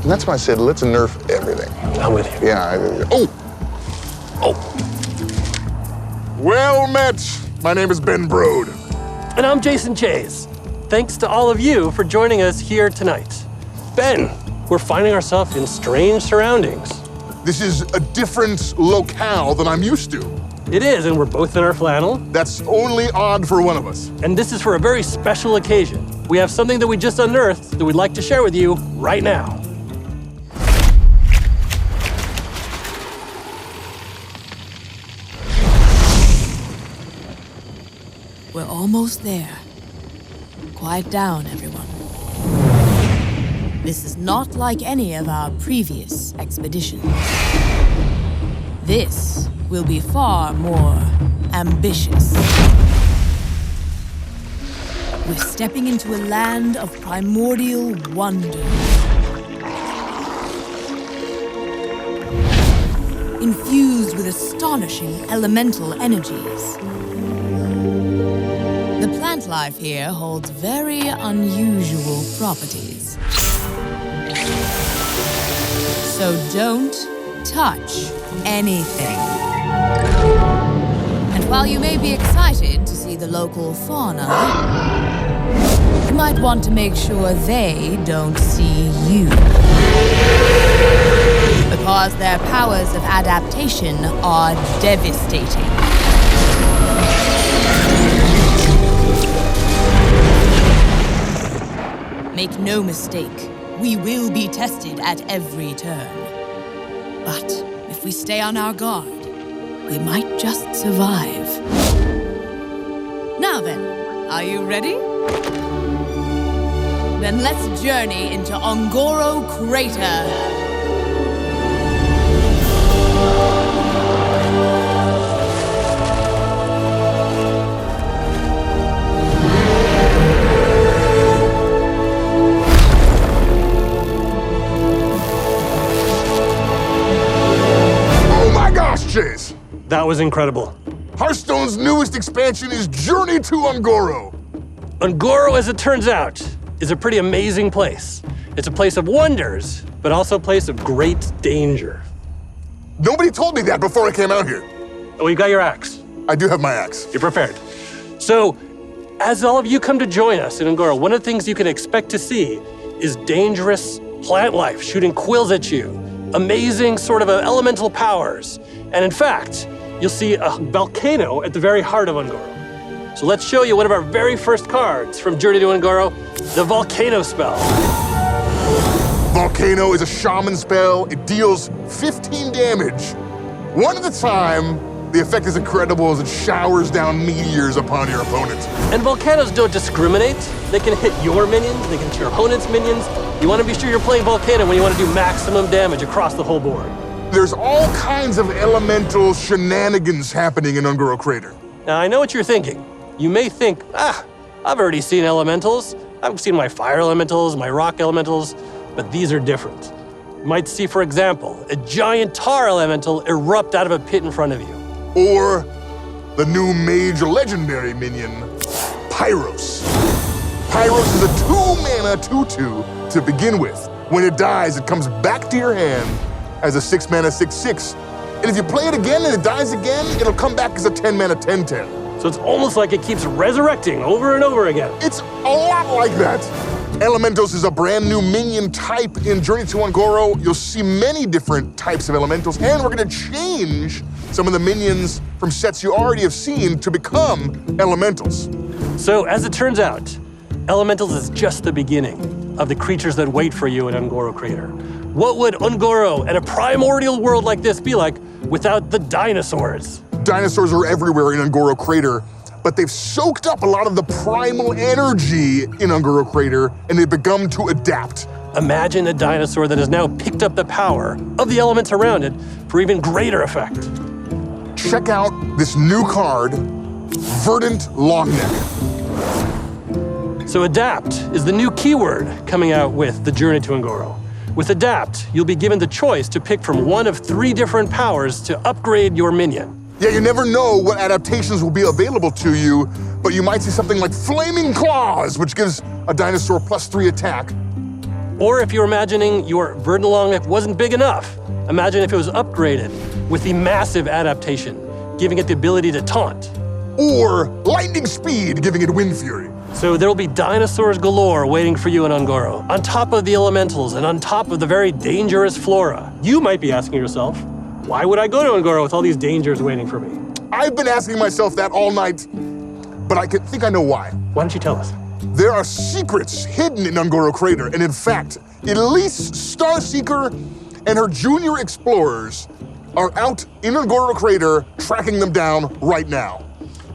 And that's why I said, let's nerf everything. I'm with you. Yeah. Oh! Well met. My name is Ben Brode. And I'm Jason Chayes. Thanks to all of you for joining us here tonight. Ben, we're finding ourselves in strange surroundings. This is a different locale than I'm used to. It is, and we're both in our flannel. That's only odd for one of us. And this is for a very special occasion. We have something that we just unearthed that we'd like to share with you right now. We're almost there. Quiet down, everyone. This is not like any of our previous expeditions. This will be far more ambitious. We're stepping into a land of primordial wonder. Infused with astonishing elemental energies. The plant life here holds very unusual properties. So don't touch anything. And while you may be excited to see the local fauna, you might want to make sure they don't see you. Because their powers of adaptation are devastating. Make no mistake, we will be tested at every turn. But if we stay on our guard, we might just survive. Now then, are you ready? Then let's journey into Ungoro Crater. Chayes. That was incredible. Hearthstone's newest expansion is Journey to Ungoro. Ungoro, as it turns out, is a pretty amazing place. It's a place of wonders, but also a place of great danger. Nobody told me that before I came out here. Oh, you got your axe. I do have my axe. You're prepared. So, as all of you come to join us in Ungoro, one of the things you can expect to see is dangerous plant life shooting quills at you, amazing sort of elemental powers. And in fact, you'll see a volcano at the very heart of Ungoro. So let's show you one of our very first cards from Journey to Ungoro, the Volcano spell. Volcano is a shaman spell. It deals 15 damage. One at a time, the effect is incredible as it showers down meteors upon your opponent. And volcanoes don't discriminate. They can hit your minions, they can hit your opponent's minions. You want to be sure you're playing Volcano when you want to do maximum damage across the whole board. There's all kinds of elemental shenanigans happening in Ungoro Crater. Now, I know what you're thinking. You may think, I've already seen elementals. I've seen my fire elementals, my rock elementals, but these are different. You might see, for example, a giant tar elemental erupt out of a pit in front of you. Or the new mage legendary minion, Pyros. Pyros is a 2-mana 2/2 to begin with. When it dies, it comes back to your hand as a 6-mana 6/6. And if you play it again and it dies again, it'll come back as a 10-mana 10/10. So it's almost like it keeps resurrecting over and over again. It's a lot like that. Elementals is a brand new minion type in Journey to Ungoro. You'll see many different types of elementals, and we're gonna change some of the minions from sets you already have seen to become elementals. So as it turns out, elementals is just the beginning of the creatures that wait for you in Ungoro Crater. What would Ungoro and a primordial world like this be like without the dinosaurs? Dinosaurs are everywhere in Ungoro Crater, but they've soaked up a lot of the primal energy in Ungoro Crater, and they've begun to adapt. Imagine a dinosaur that has now picked up the power of the elements around it for even greater effect. Check out this new card, Verdant Longneck. So adapt is the new keyword coming out with the Journey to Ungoro. With adapt, you'll be given the choice to pick from one of 3 different powers to upgrade your minion. Yeah, you never know what adaptations will be available to you, but you might see something like Flaming Claws, which gives a dinosaur +3 attack. Or if you're imagining your Verdalong wasn't big enough, imagine if it was upgraded with the massive adaptation, giving it the ability to taunt. Or lightning speed, giving it wind fury. So there'll be dinosaurs galore waiting for you in Ungoro, on top of the elementals and on top of the very dangerous flora. You might be asking yourself, why would I go to Ungoro with all these dangers waiting for me? I've been asking myself that all night, but I think I know why. Why don't you tell us? There are secrets hidden in Ungoro Crater, and in fact, Elise Starseeker and her junior explorers are out in Ungoro Crater tracking them down right now.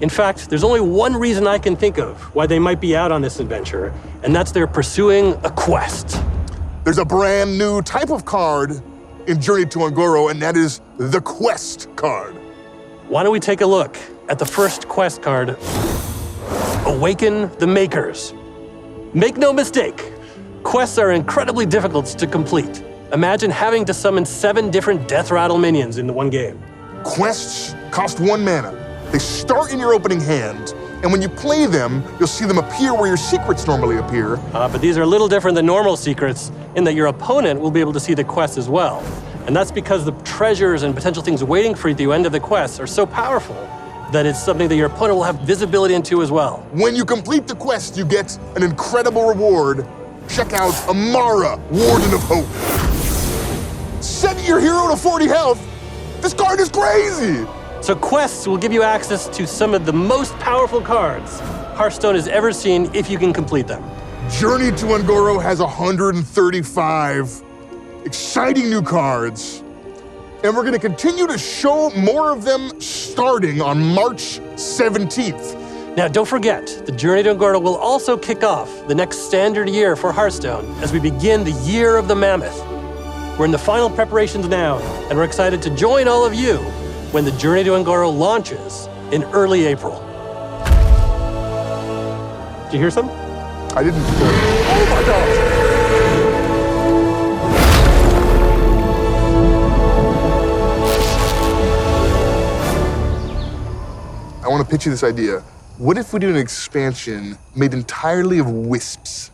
In fact, there's only one reason I can think of why they might be out on this adventure, and that's they're pursuing a quest. There's a brand new type of card in Journey to Ungoro, and that is the Quest card. Why don't we take a look at the first quest card, Awaken the Makers. Make no mistake, quests are incredibly difficult to complete. Imagine having to summon 7 different Death Rattle minions in the one game. Quests cost 1 mana. They start in your opening hand, and when you play them, you'll see them appear where your secrets normally appear. But these are a little different than normal secrets in that your opponent will be able to see the quest as well. And that's because the treasures and potential things waiting for you at the end of the quest are so powerful that it's something that your opponent will have visibility into as well. When you complete the quest, you get an incredible reward. Check out Amara, Warden of Hope. Set your hero to 40 health. This card is crazy. So quests will give you access to some of the most powerful cards Hearthstone has ever seen if you can complete them. Journey to Ungoro has 135 exciting new cards, and we're going to continue to show more of them starting on March 17th. Now, don't forget, the Journey to Ungoro will also kick off the next standard year for Hearthstone as we begin the Year of the Mammoth. We're in the final preparations now, and we're excited to join all of you when the Journey to Ungoro launches in early April. Did you hear something? I didn't. Oh my gosh! I want to pitch you this idea. What if we do an expansion made entirely of wisps?